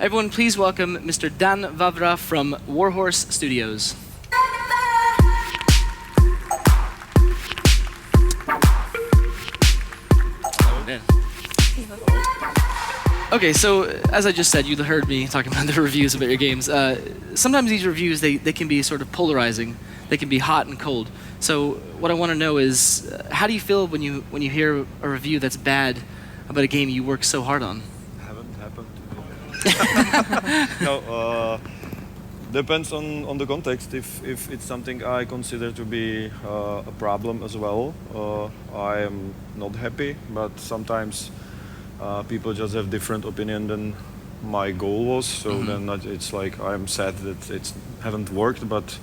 Everyone, please welcome Mr. Dan Vávra from Warhorse Studios. Okay, so as I just said, you heard me talking about the reviews about your games. Sometimes these reviews, they can be sort of polarizing. They can be hot and cold. So what I want to know is, how do you feel when you hear a review that's bad about a game you worked so hard on? Haven't happened to me. No, depends on the context. If it's something I consider to be a problem as well, I am not happy. But sometimes people just have different opinion than my goal was. So then it's like I'm sad that it haven't worked, but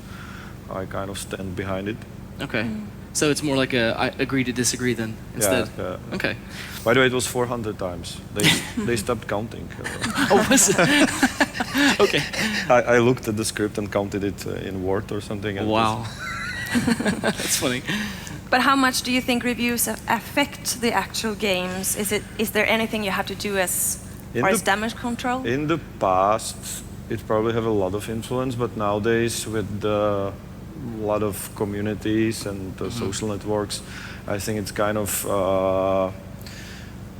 I kind of stand behind it. Okay. So it's more like I agree to disagree then instead. Yeah. Okay. By the way, it was 400 times. They stopped counting. Oh, was it? Okay. I looked at the script and counted it in Word or something. And wow. That's funny. But how much do you think reviews affect the actual games? Is there anything you have to do as far as damage control? In the past, it probably have a lot of influence, but nowadays with the lot of communities and social networks, I think it's kind of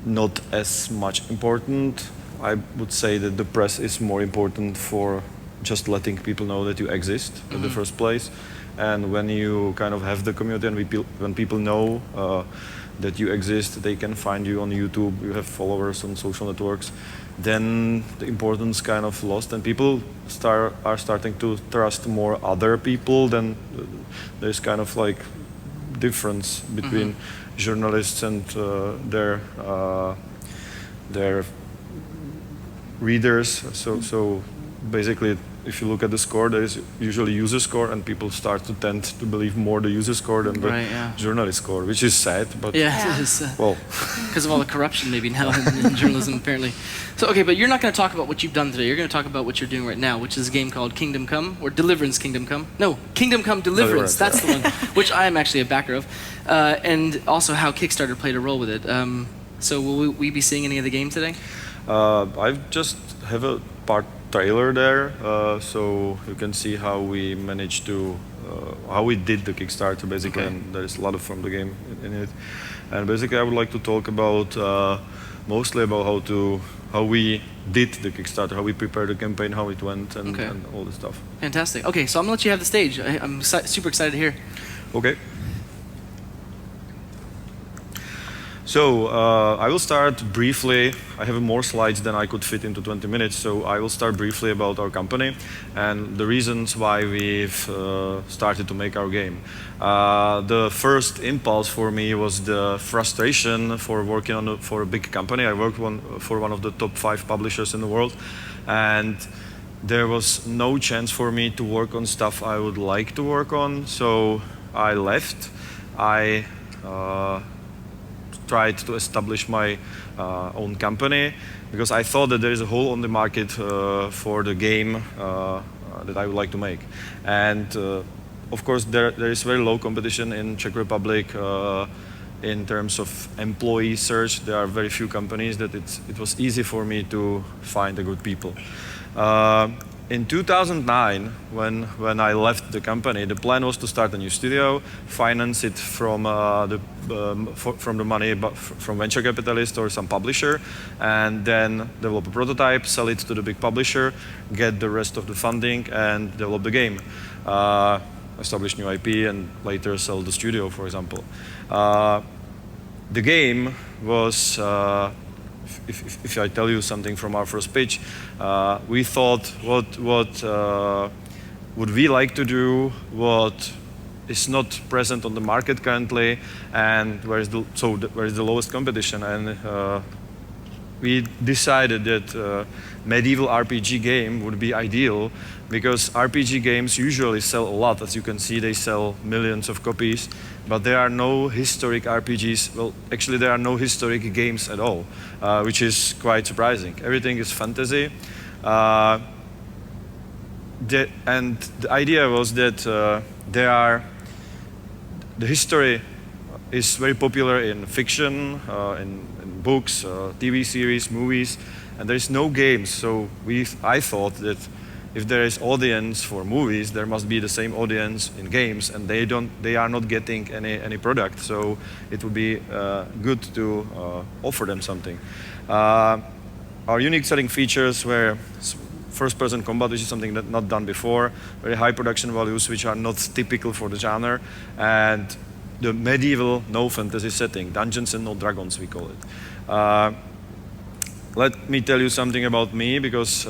not as much important. I would say that the press is more important for just letting people know that you exist in the first place. And when you kind of have the community and when people know that you exist, they can find you on YouTube, you have followers on social networks, then the importance kind of lost and people are starting to trust more other people. Then there's kind of like difference between journalists and their readers. So basically, if you look at the score, there is usually user score, and people start to tend to believe more the user score than the journalist score, which is sad. But it is, well, because of all the corruption maybe now in journalism apparently. So okay, but you're not going to talk about what you've done today. You're going to talk about what you're doing right now, which is a game called Kingdom Come or Deliverance Kingdom Come. No, Kingdom Come Deliverance. That's the one, which I am actually a backer of, and also how Kickstarter played a role with it. So will we be seeing any of the game today? I just have a part trailer there, so you can see how we managed to, how we did the Kickstarter basically, and there is a lot of from the game in it. And basically I would like to talk about, mostly about how we did the Kickstarter, how we prepared the campaign, how it went, and all this stuff. Fantastic. Okay, so I'm gonna let you have the stage. I'm super excited to hear. Okay. So I will start briefly. I have more slides than I could fit into 20 minutes, so I will start briefly about our company and the reasons why we've started to make our game. The first impulse for me was the frustration for working for a big company. I worked for one of the top 5 publishers in the world, and there was no chance for me to work on stuff I would like to work on, so I left. I tried to establish my own company because I thought that there is a hole on the market for the game that I would like to make. And of course there is very low competition in Czech Republic in terms of employee search. There are very few companies that it was easy for me to find the good people. In 2009, when I left the company, the plan was to start a new studio, finance it from the money from venture capitalist or some publisher, and then develop a prototype, sell it to the big publisher, get the rest of the funding, and develop the game. Establish new IP, and later sell the studio, for example. The game was, if I tell you something from our first pitch, we thought what would we like to do, what is not present on the market currently, and where is the lowest competition. And we decided that medieval RPG game would be ideal because RPG games usually sell a lot. As you can see, they sell millions of copies, but there are no historic RPGs. Well, actually there are no historic games at all, which is quite surprising. Everything is fantasy. And the idea was that the history is very popular in fiction, in books, TV series, movies, and there is no games. So I thought that if there is audience for movies, there must be the same audience in games, and they are not getting any product. So it would be good to offer them something. Our unique selling features were first-person combat, which is something that's not done before, very high production values, which are not typical for the genre, and the medieval, no fantasy setting, Dungeons and No Dragons, we call it. Let me tell you something about me, because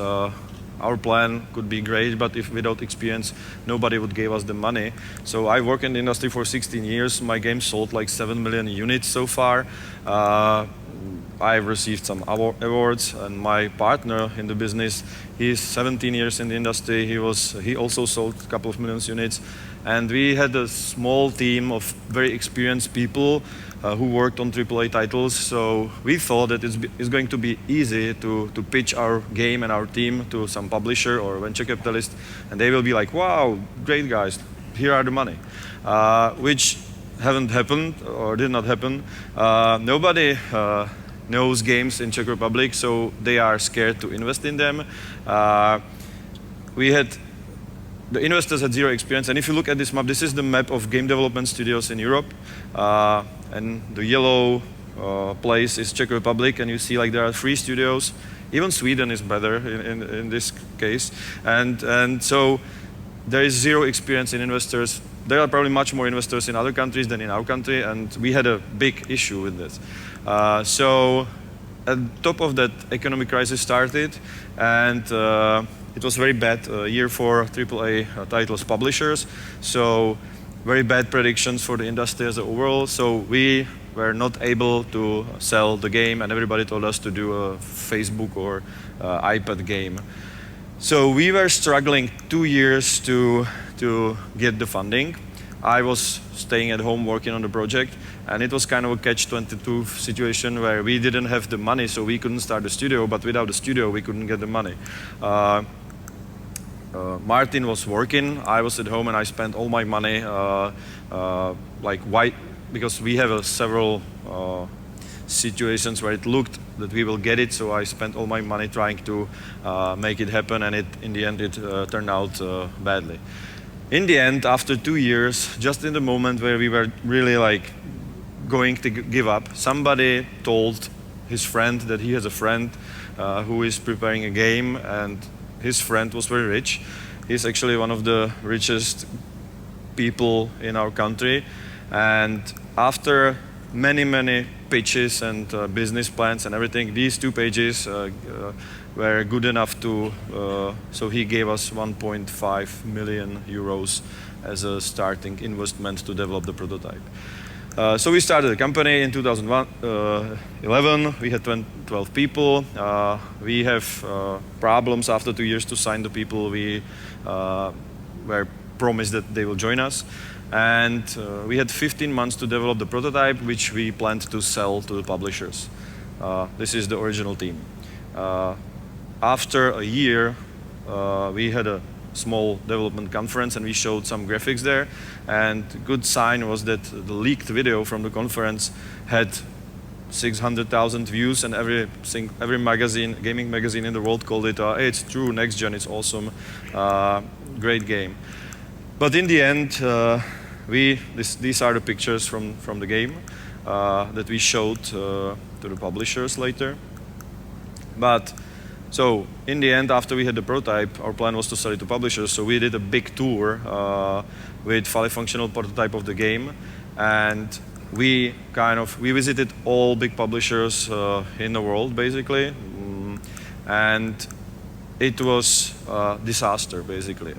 our plan could be great, but if without experience, nobody would give us the money. So I work in the industry for 16 years. My game sold like 7 million units so far. I've received some awards, and my partner in the business, he's 17 years in the industry. He also sold a couple of million units, and we had a small team of very experienced people who worked on AAA titles. So we thought that it's going to be easy to pitch our game and our team to some publisher or venture capitalist, and they will be like, "Wow, great guys, here are the money," which haven't happened or did not happen. Nobody knows games in Czech Republic, so they are scared to invest in them. The investors had zero experience, and if you look at this map, this is the map of game development studios in Europe, and the yellow place is Czech Republic, and you see like there are 3 studios. Even Sweden is better in this case, and so there is zero experience in investors. There are probably much more investors in other countries than in our country, and we had a big issue with this. So at top of that, economic crisis started, and it was very bad year for AAA titles publishers. So very bad predictions for the industry as a overall. So we were not able to sell the game, and everybody told us to do a Facebook or iPad game. So we were struggling 2 years to get the funding. I was staying at home working on the project, and it was kind of a catch-22 situation where we didn't have the money, so we couldn't start the studio, but without the studio we couldn't get the money. Martin was working, I was at home, and I spent all my money because we have several situations where it looked that we will get it, so I spent all my money trying to make it happen, and in the end it turned out badly. In the end, after 2 years, just in the moment where we were really like going to give up, somebody told his friend that he has a friend who is preparing a game, and his friend was very rich. He's actually one of the richest people in our country, and after many pitches and business plans and everything, these 2 pages were good enough to, so he gave us 1.5 million euros as a starting investment to develop the prototype. So we started the company in 2011. We had 12 people. We have problems after 2 years to sign the people. We were promised that they will join us. And we had 15 months to develop the prototype, which we planned to sell to the publishers. This is the original team. After a year, we had a small development conference, and we showed some graphics there. And good sign was that the leaked video from the conference had 600,000 views, and every magazine, gaming magazine in the world called it, hey, it's true, next gen, it's awesome, great game. But in the end, these are the pictures from the game that we showed to the publishers later. But so in the end, after we had the prototype, our plan was to sell it to publishers. So we did a big tour with fully functional prototype of the game, and we visited all big publishers in the world, basically, and it was a disaster, basically.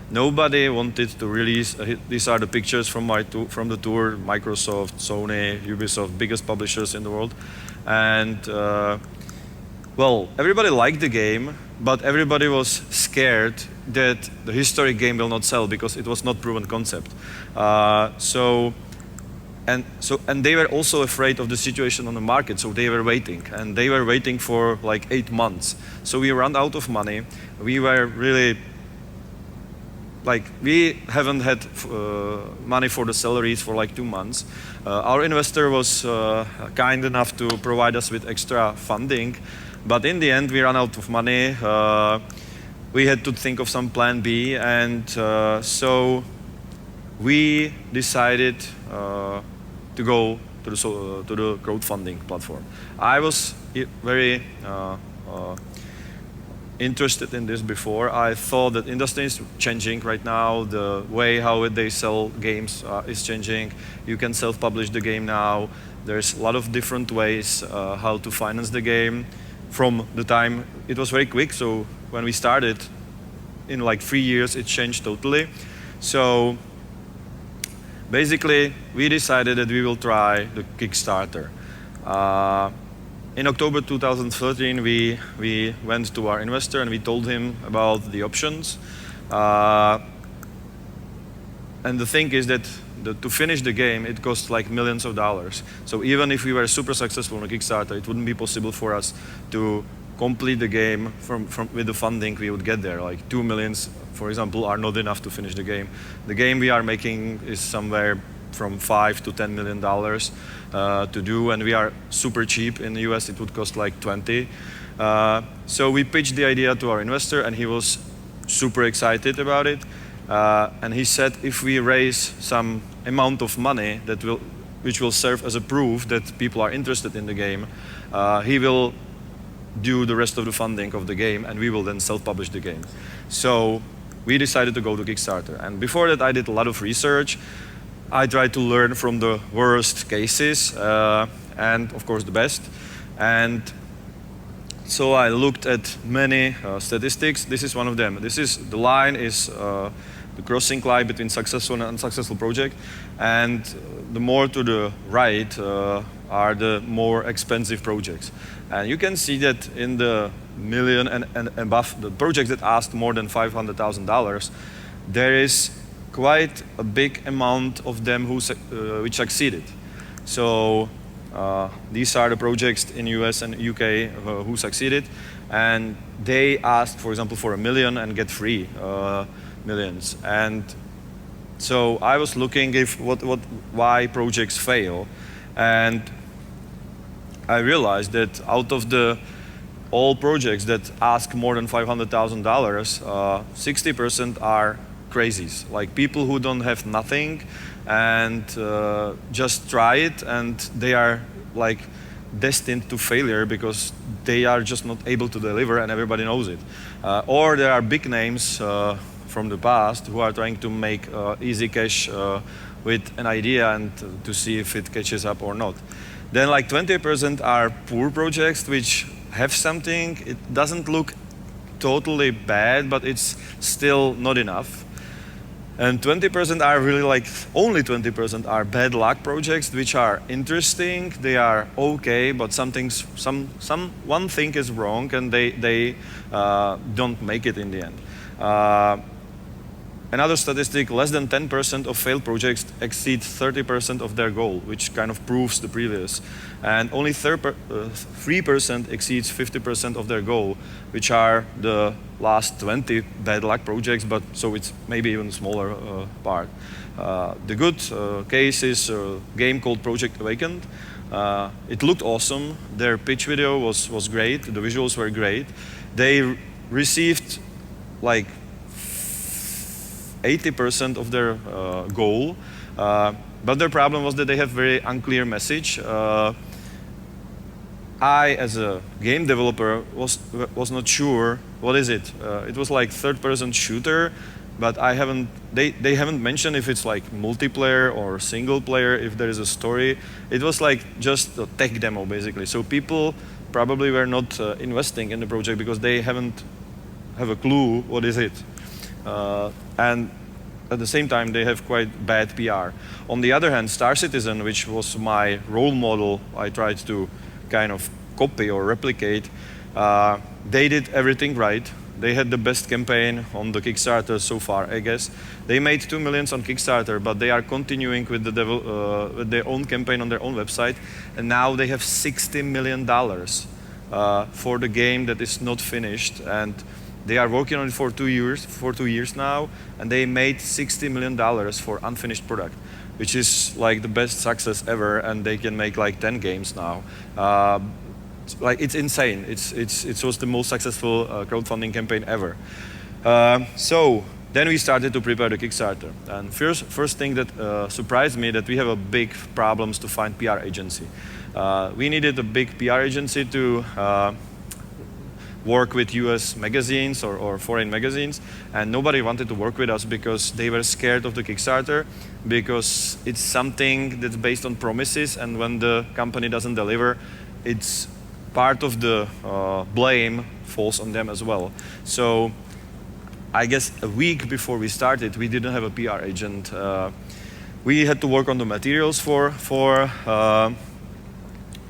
Nobody wanted to release. These are the pictures from the tour: Microsoft, Sony, Ubisoft, biggest publishers in the world, and well, everybody liked the game, but everybody was scared that the historic game will not sell because it was not proven concept. And they were also afraid of the situation on the market, so they were waiting, and they were waiting for like 8 months. So we ran out of money. We were really like we haven't had money for the salaries for like 2 months. Our investor was kind enough to provide us with extra funding, but in the end we ran out of money. We had to think of some plan B, and so we decided to go to the crowdfunding platform. I was very interested in this before. I thought that industry is changing right now. The way how they sell games is changing. You can self-publish the game now. There's a lot of different ways how to finance the game. From the time, it was very quick, so when we started, in like 3 years, it changed totally. So basically, we decided that we will try the Kickstarter. In October 2013, we went to our investor and we told him about the options. And the thing is that to finish the game, it costs like millions of dollars. So even if we were super successful on Kickstarter, it wouldn't be possible for us to complete the game with the funding we would get there. Like 2 millions, for example, are not enough to finish the game. The game we are making is somewhere from $5 to $10 million to do, and we are super cheap. In the US, it would cost like 20. So we pitched the idea to our investor, and he was super excited about it. And he said, if we raise some amount of money which will serve as a proof that people are interested in the game, he will do the rest of the funding of the game, and we will then self-publish the game. So we decided to go to Kickstarter. And before that, I did a lot of research. I tried to learn from the worst cases and, of course, the best. And so I looked at many statistics. This is one of them. The line is the crossing line between successful and unsuccessful project. And the more to the right are the more expensive projects. And you can see that in the million and above, the projects that asked more than $500,000, there is quite a big amount of them which succeeded. So these are the projects in US and UK who succeeded, and they asked, for example, for $1 million and get 3 millions. And so I was looking why projects fail, and I realized that out of all projects that ask more than $500,000, 60% are crazies, like people who don't have nothing and just try it, and they are like destined to failure because they are just not able to deliver, and everybody knows it. Or there are big names from the past who are trying to make easy cash with an idea and to see if it catches up or not. Then like 20% are poor projects which have something. It doesn't look totally bad, but it's still not enough. And 20% are really like, only 20% are bad luck projects which are interesting, they are okay, but one thing is wrong and they don't make it in the end. Another statistic, less than 10% of failed projects exceed 30% of their goal, which kind of proves the previous. And only 3% exceeds 50% of their goal, which are the last 20 bad luck projects, but so it's maybe even smaller part. The good case is a game called Project Awakened. It looked awesome. Their pitch video was great. The visuals were great. They received like 80% of their goal, but their problem was that they have very unclear message. I, as a game developer, was not sure what is it. It was like third-person shooter, but they haven't mentioned if it's like multiplayer or single player, if there is a story. It was like just a tech demo basically. So people probably were not investing in the project because they haven't have a clue what is it. And at the same time, they have quite bad PR. On the other hand, Star Citizen, which was my role model, I tried to kind of copy or replicate. They did everything right. They had the best campaign on the Kickstarter so far, I guess. They made 2 million on Kickstarter, but they are continuing with with their own campaign on their own website. And now they have $60 million for the game that is not finished. And They are working on it for 2 years now, and they made $60 million for unfinished product, which is like the best success ever, and they can make like 10 games now. Like it's insane. It was the most successful crowdfunding campaign ever. So then we started to prepare the Kickstarter. And first thing that surprised me that we have a big problems to find PR agency. We needed a big PR agency to work with US magazines or foreign magazines, and nobody wanted to work with us because they were scared of the Kickstarter, because it's something that's based on promises, and when the company doesn't deliver, it's part of the blame falls on them as well. So I guess a week before we started, we didn't have a PR agent. We had to work on the materials for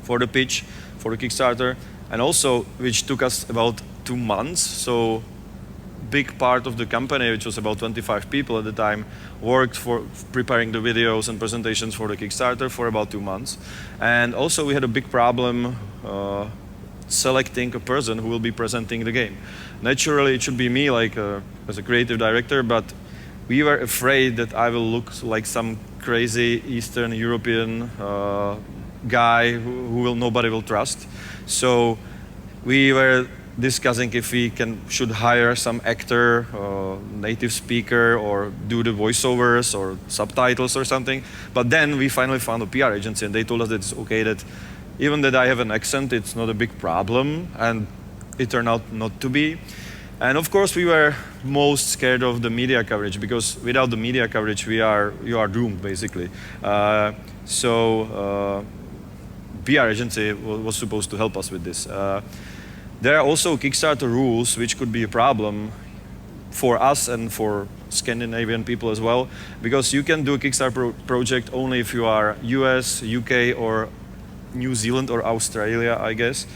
the pitch, for the Kickstarter, and also, which took us about 2 months. So big part of the company, which was about 25 people at the time, worked for preparing the videos and presentations for the Kickstarter for about 2 months. And also we had a big problem selecting a person who will be presenting the game. Naturally, it should be me, like as a creative director, but we were afraid that I will look like some crazy Eastern European guy who nobody will trust. So we were discussing if we should hire some actor, native speaker, or do the voiceovers or subtitles or something. But then we finally found a PR agency, and they told us that it's okay, that even that I have an accent, it's not a big problem, and it turned out not to be. And of course, we were most scared of the media coverage, because without the media coverage, you are doomed, basically. So PR agency was supposed to help us with this. There are also Kickstarter rules, which could be a problem for us and for Scandinavian people as well, because you can do a Kickstarter project only if you are US, UK, or New Zealand or Australia, I guess.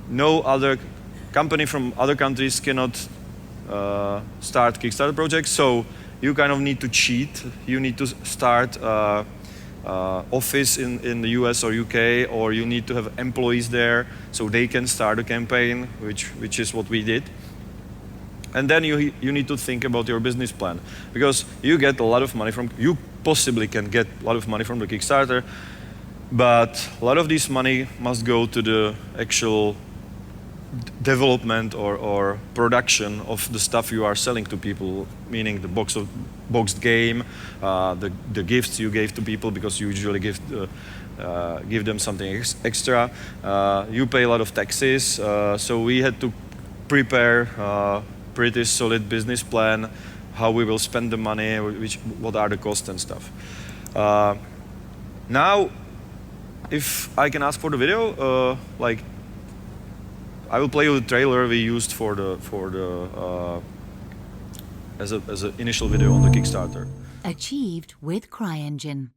No other company from other countries cannot start Kickstarter projects, so you kind of need to cheat. You need to start office in the US or UK, or you need to have employees there so they can start a campaign, which is what we did. And then you need to think about your business plan, because you get a lot of money you possibly can get a lot of money from the Kickstarter, but a lot of this money must go to the actual development or production of the stuff you are selling to people, meaning the boxed game, the gifts you gave to people, because you usually give them something extra. You pay a lot of taxes, so we had to prepare a pretty solid business plan, how we will spend the money, what are the costs and stuff. Now, if I can ask for the video, like, I will play you the trailer we used as an initial video on the Kickstarter. Achieved with CryEngine.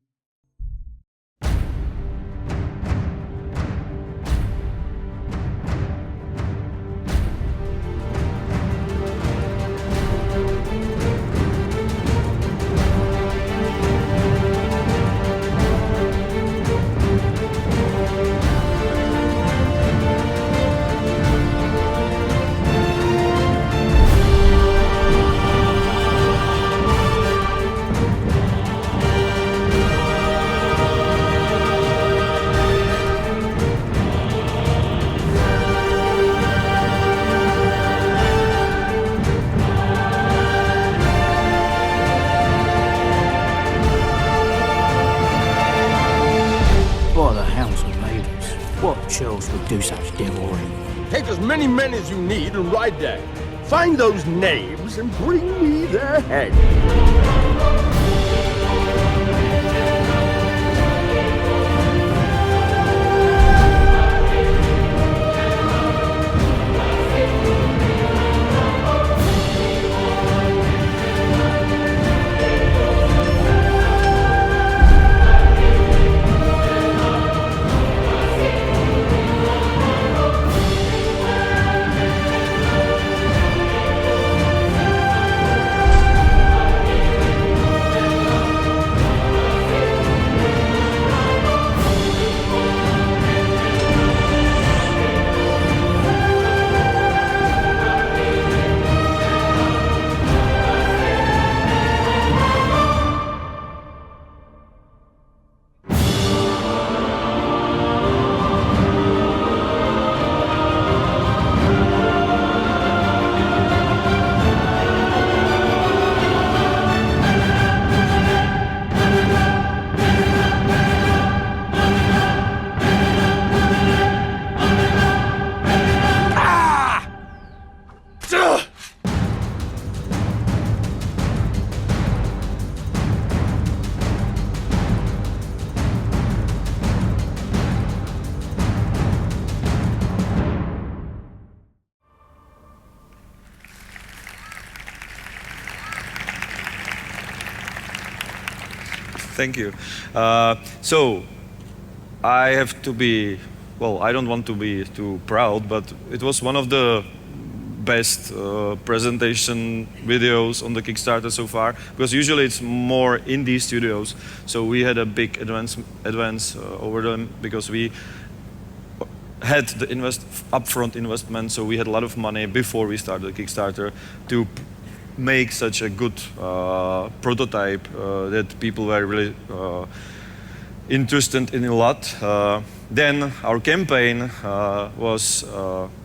Chills would do such devilry. Take as many men as you need and ride there. Find those knaves and bring me their head. Thank you. So I have to be, well, I don't want to be too proud, but it was one of the best presentation videos on the Kickstarter so far, because usually it's more indie studios. So we had a big advance over them because we had the upfront investment, so we had a lot of money before we started the Kickstarter to make such a good prototype that people were really interested in a lot. Then our campaign was,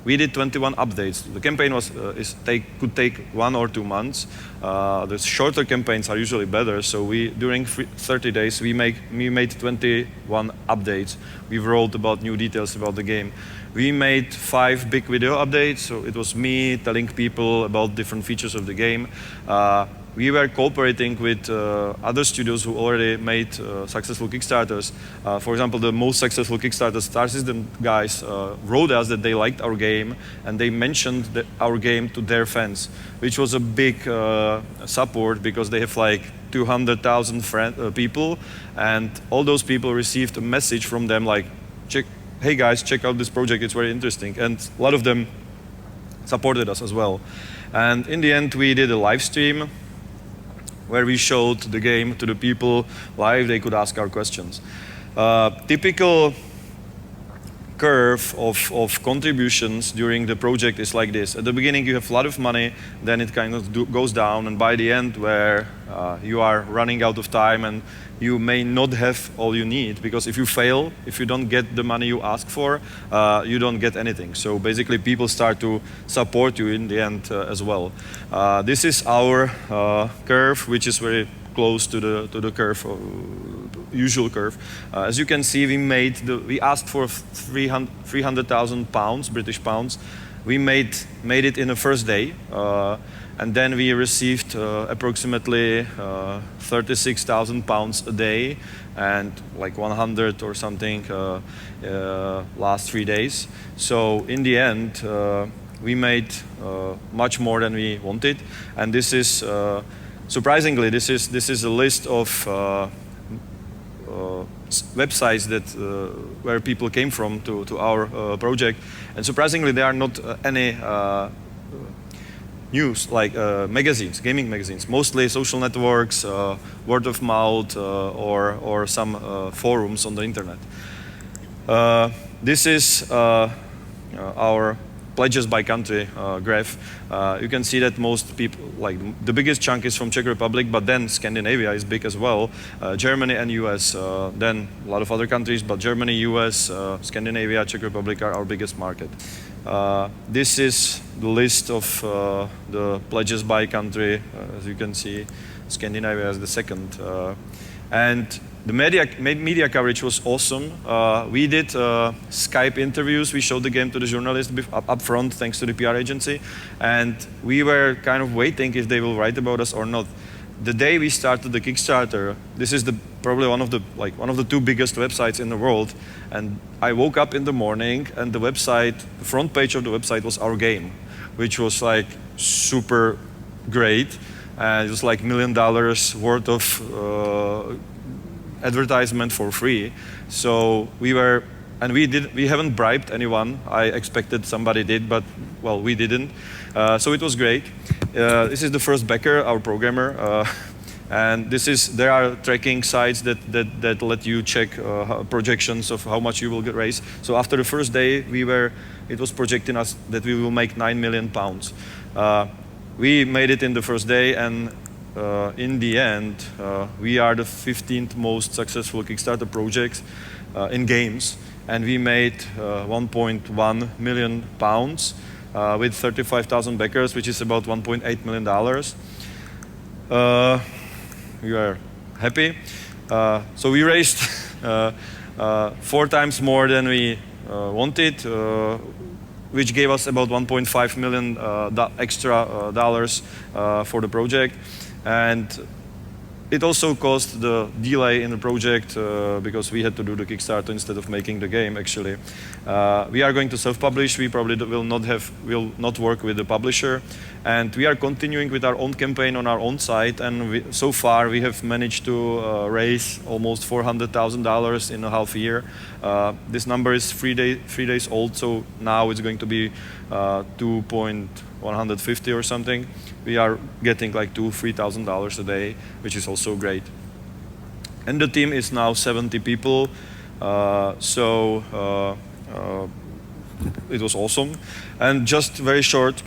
we did 21 updates. The campaign was could take 1 or 2 months. The shorter campaigns are usually better. So during 30 days we made 21 updates. We wrote about new details about the game. We made 5 big video updates. So it was me telling people about different features of the game. We were cooperating with other studios who already made successful Kickstarters. For example, the most successful Kickstarter Star System guys wrote us that they liked our game and they mentioned our game to their fans, which was a big support because they have like 200,000 people, and all those people received a message from them like, hey guys, check out this project, it's very interesting. And a lot of them supported us as well. And in the end, we did a live stream where we showed the game to the people live. They could ask our questions. Typical curve of contributions during the project is like this. At the beginning you have a lot of money, then it kind of goes down, and by the end where you are running out of time and you may not have all you need, because if you fail, if you don't get the money you ask for, you don't get anything. So basically people start to support you in the end as well. This is our curve, which is very close to the curve, usual curve. As you can see, we asked for 300,000 pounds, British pounds. We made it in the first day, and then we received approximately 36,000 pounds a day, and like 100 or something last 3 days. So in the end, we made much more than we wanted, and this is surprisingly, this is a list of websites that where people came from to our project, and surprisingly, there are not any news like magazines, gaming magazines. Mostly social networks, word of mouth, or some forums on the internet. This is our pledges by country graph. You can see that most people, like the biggest chunk is from Czech Republic, but then Scandinavia is big as well. Germany and US, then a lot of other countries, but Germany, US, Scandinavia, Czech Republic are our biggest market. This is the list of the pledges by country. As you can see, Scandinavia is the second. And the media coverage was awesome. We did Skype interviews. We showed the game to the journalists up front, thanks to the PR agency. And we were kind of waiting if they will write about us or not. The day we started the Kickstarter, this is probably one of the 2 biggest websites in the world. And I woke up in the morning, and the front page of the website was our game, which was like super great. And it was like $1 million worth of advertisement for free. So we haven't bribed anyone. I expected somebody did, but well, we didn't. So it was great. This is the first backer, our programmer, and there are tracking sites that let you check projections of how much you will raise. So after the first day, it was projecting us that we will make 9 million pounds. We made it in the first day, and in the end, we are the 15th most successful Kickstarter project in games, and we made 1.1 million pounds with 35,000 backers, which is about $1.8 million. We are happy. So we raised 4 times more than we wanted, which gave us about 1.5 million extra dollars for the project. And it also caused the delay in the project because we had to do the Kickstarter instead of making the game. Actually, we are going to self-publish. We probably will not work with the publisher, and we are continuing with our own campaign on our own site. And so far, we have managed to raise almost $400,000 in a half year. This number is 3 days old, so now it's going to be 2,150 or something. We are getting like $2,000-3,000 a day, which is also great. And the team is now 70 people, it was awesome. And just very short,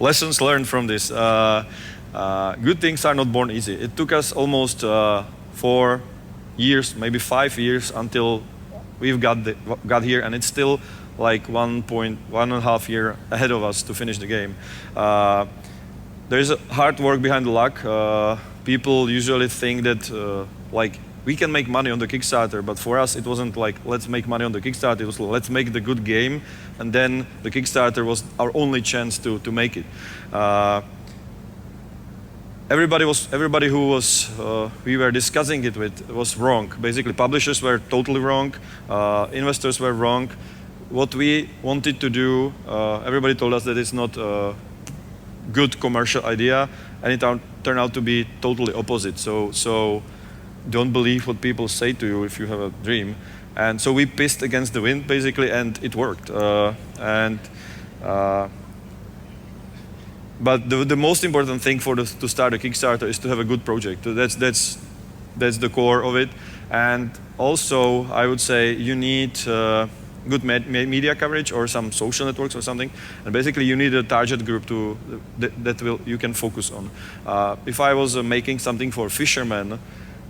lessons learned from this. Good things are not born easy. It took us almost 4 years, maybe 5 years until we've got here, and it's still like 1.5 year ahead of us to finish the game. There is a hard work behind the luck. People usually think that like we can make money on the Kickstarter, but for us it wasn't like let's make money on the Kickstarter. It was let's make the good game, and then the Kickstarter was our only chance to make it. Everybody who was we were discussing it with was wrong. Basically, publishers were totally wrong. Investors were wrong. What we wanted to do, everybody told us that it's not a good commercial idea, and it turned out to be totally opposite. So don't believe what people say to you if you have a dream. And so we pissed against the wind, basically, and it worked. But the most important thing to start a Kickstarter is to have a good project. That's the core of it. And also, I would say you need good media coverage or some social networks or something, and basically you need a target group you can focus on. If I was making something for fishermen,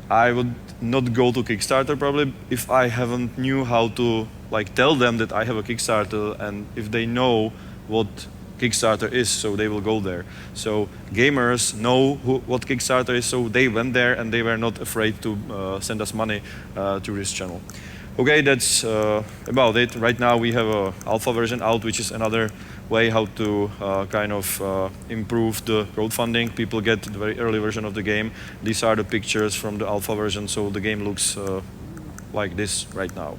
I would not go to Kickstarter probably if I haven't knew how to like tell them that I have a Kickstarter, and if they know what Kickstarter is, so they will go there. So gamers know what Kickstarter is, so they went there and they were not afraid to send us money to this channel. Okay, that's about it. Right now we have an alpha version out, which is another way how to improve the crowdfunding. People get the very early version of the game. These are the pictures from the alpha version, so the game looks like this right now.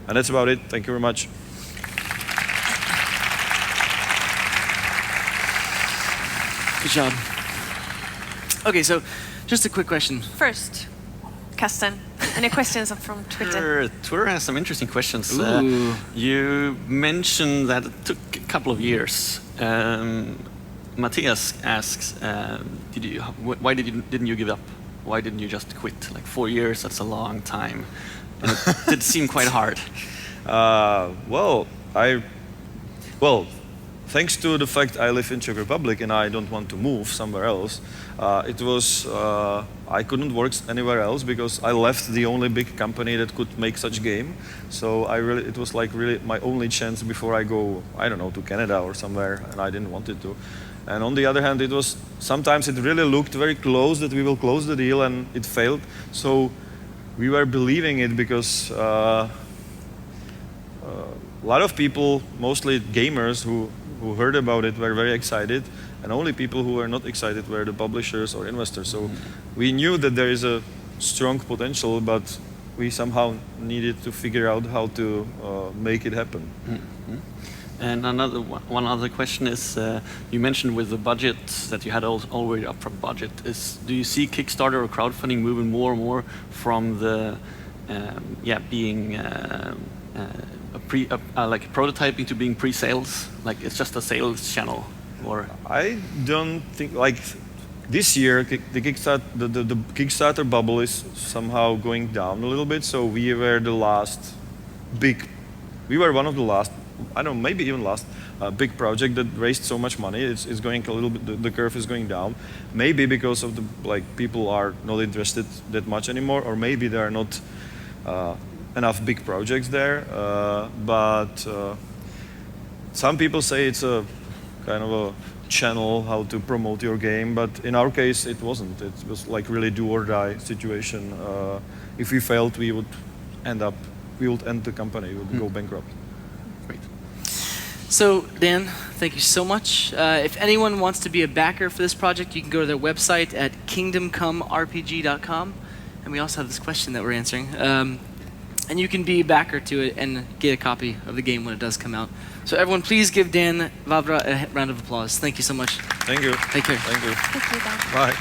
And that's about it. Thank you very much. Good job. Okay, so just a quick question. First, Kasten, any questions from Twitter? Twitter has some interesting questions. You mentioned that it took a couple of years. Matthias asks, why didn't you give up? Why didn't you just quit? Like 4 years, that's a long time. And it did seem quite hard. Thanks to the fact I live in Czech Republic and I don't want to move somewhere else, I couldn't work anywhere else because I left the only big company that could make such game. So it was like really my only chance before I go, I don't know, to Canada or somewhere, and I didn't want it to. And on the other hand, sometimes it really looked very close that we will close the deal, and it failed. So we were believing it because a lot of people, mostly gamers who heard about it, were very excited, and only people who were not excited were the publishers or investors. So we knew that there is a strong potential, but we somehow needed to figure out how to make it happen. Mm-hmm. And one other question is, you mentioned with the budget that you had already upfront budget. Do you see Kickstarter or crowdfunding moving more and more from the being like prototyping to being pre-sales? Like it's just a sales channel, or? I don't think like this year the Kickstarter bubble is somehow going down a little bit. So we were one of the last. I don't know, maybe even last big project that raised so much money. It's going a little bit. The curve is going down. Maybe because of people are not interested that much anymore, or maybe there are not enough big projects there. But some people say it's a kind of a channel how to promote your game. But in our case, it wasn't. It was like really do or die situation. If we failed, we would end the company. We would go bankrupt. Great. So, Dan, thank you so much. If anyone wants to be a backer for this project, you can go to their website at kingdomcomerpg.com. And we also have this question that we're answering. And you can be a backer to it and get a copy of the game when it does come out. So everyone, please give Dan Vávra a round of applause. Thank you so much. Thank you. Take care. Thank you. Thank you, Dan. Bye.